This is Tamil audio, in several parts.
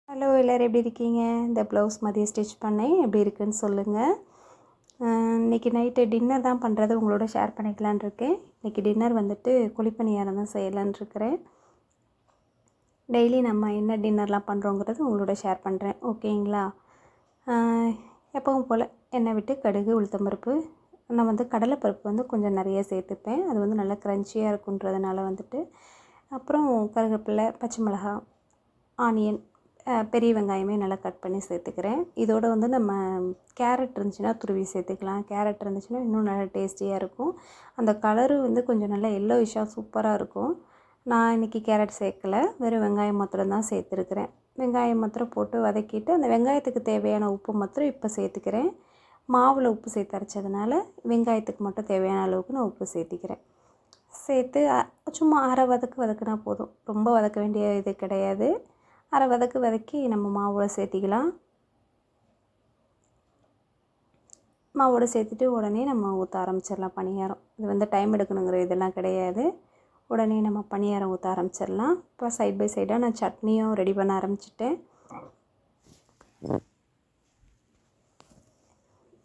ஹலோ எல்லோரும் எப்படி இருக்கீங்க? இந்த ப்ளவுஸ் மதியம் ஸ்டிச் பண்ணேன், எப்படி இருக்குன்னு சொல்லுங்கள். இன்றைக்கி நைட்டு டின்னர் தான் பண்ணுறது உங்களோட ஷேர் பண்ணிக்கலான் இருக்கேன். இன்றைக்கி டின்னர் வந்துட்டு குழிப்பணியாரம் தான் செய்யலான்னு இருக்கிறேன். டெய்லி நம்ம என்ன டின்னர்லாம் பண்ணுறோங்கிறது உங்களோட ஷேர் பண்ணுறேன், ஓகேங்களா? எப்பவும் போல் எண்ணெய் விட்டு கடுகு, உளுத்தம்பருப்பு, நான் வந்து கடலைப்பருப்பு வந்து கொஞ்சம் நிறைய சேர்த்துப்பேன். அது வந்து நல்லா க்ரன்ச்சியாக இருக்குன்றதுனால வந்துட்டு. அப்புறம் கருவேப்பிலை, பச்சை மிளகாய், ஆனியன், பெரிய வெங்காயமே நல்லா கட் பண்ணி சேர்த்துக்கிறேன். இதோடு வந்து நம்ம கேரட் இருந்துச்சுன்னா துருவி சேர்த்துக்கலாம். கேரட் இருந்துச்சுன்னா இன்னும் நல்லா டேஸ்டியாக இருக்கும். அந்த கலரு வந்து கொஞ்சம் நல்லா எல்லோயிஷாக சூப்பராக இருக்கும். நான் இன்றைக்கி கேரட் சேர்க்கலை, வெறும் வெங்காயம் மாத்திரம் தான் சேர்த்துருக்குறேன். வெங்காயம் மாத்திரம் போட்டு வதக்கிட்டு அந்த வெங்காயத்துக்கு தேவையான உப்பு மாத்திரம் இப்போ சேர்த்துக்கிறேன். மாவில் உப்பு சேர்த்து அரைச்சதுனால வெங்காயத்துக்கு மட்டும் தேவையான அளவுக்கு நான் உப்பு சேர்த்திக்கிறேன். சேர்த்து சும்மா அரை வதக்குனா போதும், ரொம்ப வதக்க வேண்டிய இது கிடையாது. அரை வதக்கி நம்ம மாவோடு சேர்த்திக்கலாம். மாவோடு சேர்த்துட்டு உடனே நம்ம ஊற்ற ஆரம்பிச்சிடலாம் பணியாரம். இது வந்து டைம் எடுக்கணுங்கிற இதெல்லாம் கிடையாது. உடனே நம்ம பணியாரம் ஊற்ற ஆரம்பிச்சிடலாம். இப்போ சைட் பை சைடாக நான் சட்னியும் ரெடி பண்ண ஆரம்பிச்சிட்டேன்.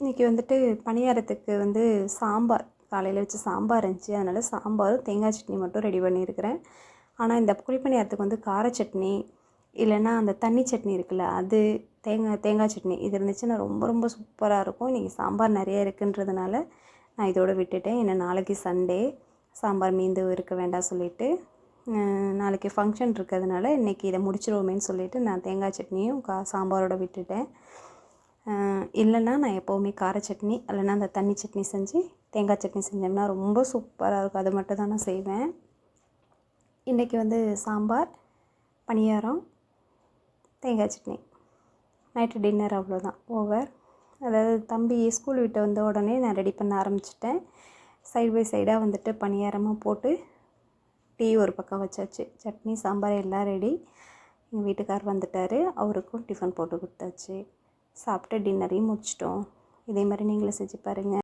இன்றைக்கி வந்துட்டு பணியாரத்துக்கு வந்து சாம்பார், காலையில் வச்சு சாம்பார் இருந்துச்சு, அதனால் சாம்பாரும் தேங்காய் சட்னி மட்டும் ரெடி பண்ணியிருக்கிறேன். ஆனால் இந்த குழிப்பணியாரத்துக்கு வந்து கார சட்னி இல்லைன்னா அந்த தண்ணி சட்னி இருக்குல்ல, அது தேங்காய் சட்னி இது இருந்துச்சுன்னா ரொம்ப ரொம்ப சூப்பராக இருக்கும். இன்றைக்கி சாம்பார் நிறைய இருக்குன்றதுனால நான் இதோடு விட்டுட்டேன். ஏன்னா நாளைக்கு சண்டே, சாம்பார் மீந்து இருக்க வேண்டாம் சொல்லிவிட்டு, நாளைக்கு ஃபங்க்ஷன் இருக்கிறதுனால இன்றைக்கி இதை முடிச்சிடுவோமேன்னு சொல்லிவிட்டு நான் தேங்காய் சட்னியும் சாம்பாரோடு விட்டுட்டேன். இல்லைன்னா நான் எப்போவுமே கார சட்னி இல்லைன்னா அந்த தண்ணி சட்னி செஞ்சு தேங்காய் சட்னி செஞ்சோம்னா ரொம்ப சூப்பராக இருக்கும். அது மட்டும் தான் நான் செய்வேன். இன்றைக்கி வந்து சாம்பார், பணியாரம், தேங்காய் சட்னி, நைட்டு டின்னர் அவ்வளோதான், ஓவர். அதாவது தம்பி ஸ்கூல் விட்டு வந்த உடனே நான் ரெடி பண்ண ஆரம்பிச்சிட்டேன். சைட் பை சைடாக வந்துட்டு பணியாரமாக போட்டு டீ ஒரு பக்கம் வச்சாச்சு. சட்னி, சாம்பார் எல்லாம் ரெடி. எங்கள் வீட்டுக்கார் வந்துட்டார், அவருக்கும் டிஃபன் போட்டு கொடுத்தாச்சு. சாப்பிட்டு டின்னரையும் முடிச்சிட்டோம். இதே மாதிரி நீங்களும் செஞ்சு பாருங்கள்.